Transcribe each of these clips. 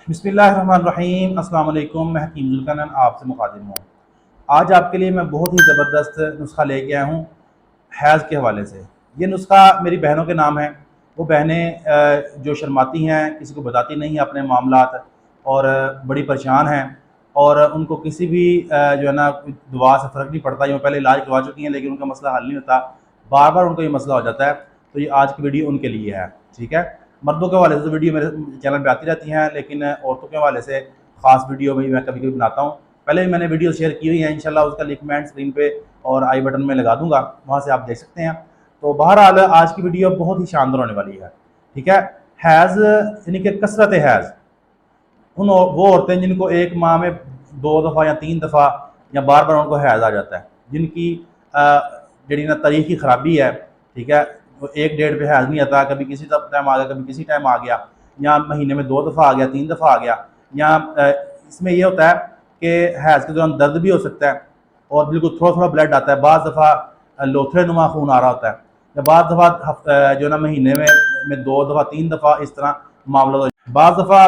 बिस्मिल्लाहिर्रहमानिर्रहीम। अस्सलाम वालेकुम। मैं हकीम जुल्करनैन आपसे मुखातिब हूँ। आज आपके लिए मैं बहुत ही ज़बरदस्त नुस्खा लेके आया हूँ हैज़ के हवाले से। ये नुस्खा मेरी बहनों के नाम है। वो बहनें जो शर्माती हैं, किसी को बताती नहीं हैं अपने मामलात और बड़ी परेशान हैं और उनको किसी भी जो है ना दवा से फ़र्क नहीं पड़ता। ये पहले इलाज करवा चुकी हैं लेकिन उनका मसला हल नहीं होता, बार बार उनको ये मसला हो जाता है। तो ये आज की वीडियो उनके लिए है। ठीक है, मर्दों के हवाले से तो वीडियो मेरे चैनल पे आती रहती हैं, लेकिन औरतों के हवाले से ख़ास वीडियो भी मैं कभी कभी बनाता हूँ। पहले भी मैंने वीडियो शेयर की हुई है, इंशाल्लाह उसका लिंक मैं स्क्रीन पे और आई बटन में लगा दूंगा, वहाँ से आप देख सकते हैं। तो बहरहाल आज की वीडियो बहुत ही शानदार होने वाली है। ठीक है, हैज़ यानी कि कसरत हैज़, वो औरतें जिनको एक माह में 2 दफ़ा या 3 दफ़ा या बार बार उनको हैज़ आ जाता है, जिनकी जी ना तारीख की ख़राबी है। ठीक है, वो एक डेट पे हैज़ नहीं आता, कभी किसी टाइम आ गया, कभी किसी टाइम आ गया, या महीने में 2 दफ़ा आ गया, 3 दफ़ा आ गया, या इसमें ये होता है कि हैज़ के दौरान दर्द भी हो सकता है और बिल्कुल थोड़ा थोड़ा ब्लड आता है। बाज़ दफ़ा लोथड़े नुमा खून आ रहा होता है, या बाज़ दफ़ा जो ना महीने में 2 दफ़ा 3 दफ़ा इस तरह मामला। बाज़ दफ़ा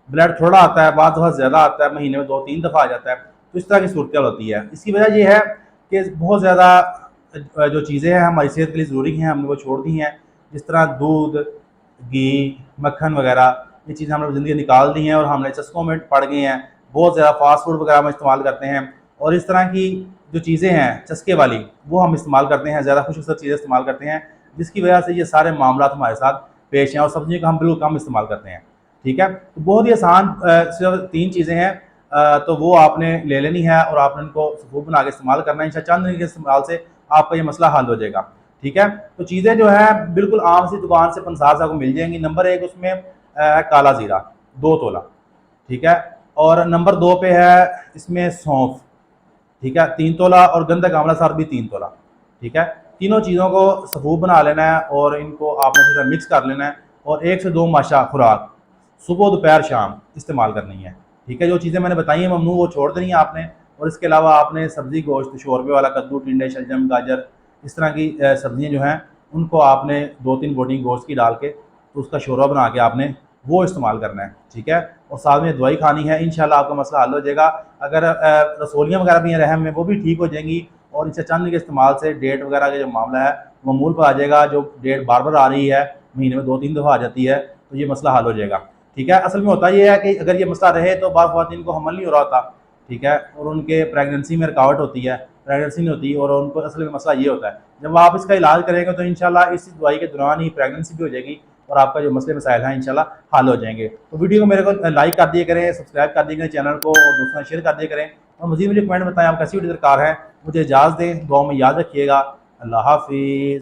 ब्लड थोड़ा आता है, बाज़ दफ़ा ज़्यादा आता है, महीने में 2-3 दफ़ा आ जाता है। तो इस तरह की सूरत होती है। इसकी वजह यह है कि बहुत ज़्यादा जो चीज़ें हैं हमारी सेहत के लिए ज़रूरी हैं, हमने वो छोड़ दी हैं। जिस तरह दूध, घी, मक्खन वगैरह, ये चीज़ें हमने ज़िंदगी निकाल दी हैं और हमने चस्कों में पड़ गए हैं। बहुत ज़्यादा फास्ट फूड वगैरह हम इस्तेमाल करते हैं और इस तरह की जो चीज़ें हैं चस्के वाली, वो हम इस्तेमाल करते हैं, ज़्यादा खुशक चीज़ें इस्तेमाल करते हैं, जिसकी वजह से ये सारे मामला हमारे साथ पेश हैं। और सब्जियों का हम बिल्कुल कम इस्तेमाल करते हैं। ठीक है, तो बहुत ही आसान सिर्फ 3 चीज़ें हैं, तो वो आपने ले लेनी है और आपने उनको सूप बना के इस्तेमाल करना है। चंद दिन के इस्तेमाल से आपका ये मसला हल हो जाएगा। ठीक है, तो चीज़ें जो है बिल्कुल आम सी दुकान से 50 को मिल जाएंगी। नंबर 1 उसमें है काला ज़ीरा 2 तोला। ठीक है, और नंबर 2 पे है इसमें सौंफ। ठीक है, 3 तोला, और गंधक आंवला सार भी 3 तोला। ठीक है, तीनों चीज़ों को सफूफ बना लेना है और इनको आपने अच्छी तरह मिक्स कर लेना है और 1 से 2 माशा खुराक सुबह दोपहर शाम इस्तेमाल करनी है। ठीक है, जो चीज़ें मैंने बताई हैं ममनू, वो छोड़ देनी है आपने। और इसके अलावा आपने सब्ज़ी गोश्त, शोरबे वाला कद्दू, टिंडे, शलजम, गाजर, इस तरह की सब्ज़ियाँ जो हैं उनको आपने 2-3 बोटी गोश्त की डाल के तो उसका शोरबा बना के आपने वो इस्तेमाल करना है। ठीक है, और साथ में दवाई खानी है, इंशाल्लाह आपका मसला हल हो जाएगा। अगर रसोलियाँ वगैरह भी हैं रहम में, वो भी ठीक हो जाएंगी और इनसे चंद के इस्तेमाल से डेट वगैरह का जो मामला है वो मूल पर आ जाएगा। जो डेट बार बार आ रही है, महीने में 2-3 दफ़ा आ जाती है, तो ये मसला हल हो जाएगा। ठीक है, असल में होता ये है कि अगर ये मसला रहे तो बाज़ ख़वातीन को हमल नहीं हो रहा होता। ठीक है, और उनके प्रेगनेंसी में रुकावट होती है, प्रेगनेंसी नहीं होती, और उनको असल में मसला ये होता है। जब आप इसका इलाज करेंगे तो इंशाल्लाह इस दवाई के दौरान ही प्रेगनेंसी भी हो जाएगी और आपका जो मसले मसाइल हैं इंशाल्लाह हल हो जाएंगे। तो वीडियो को मेरे को लाइक कर दिया करें, सब्सक्राइब कर दिया करें चैनल को, और दोस्तों शेयर कर दिया करें। और मज़ीद मुझे कमेंट में बताएं आप कैसी वीडियो दरकार है। मुझे इजाज़त दें, दुआ में याद रखिएगा। अल्लाह हाफ़िज़।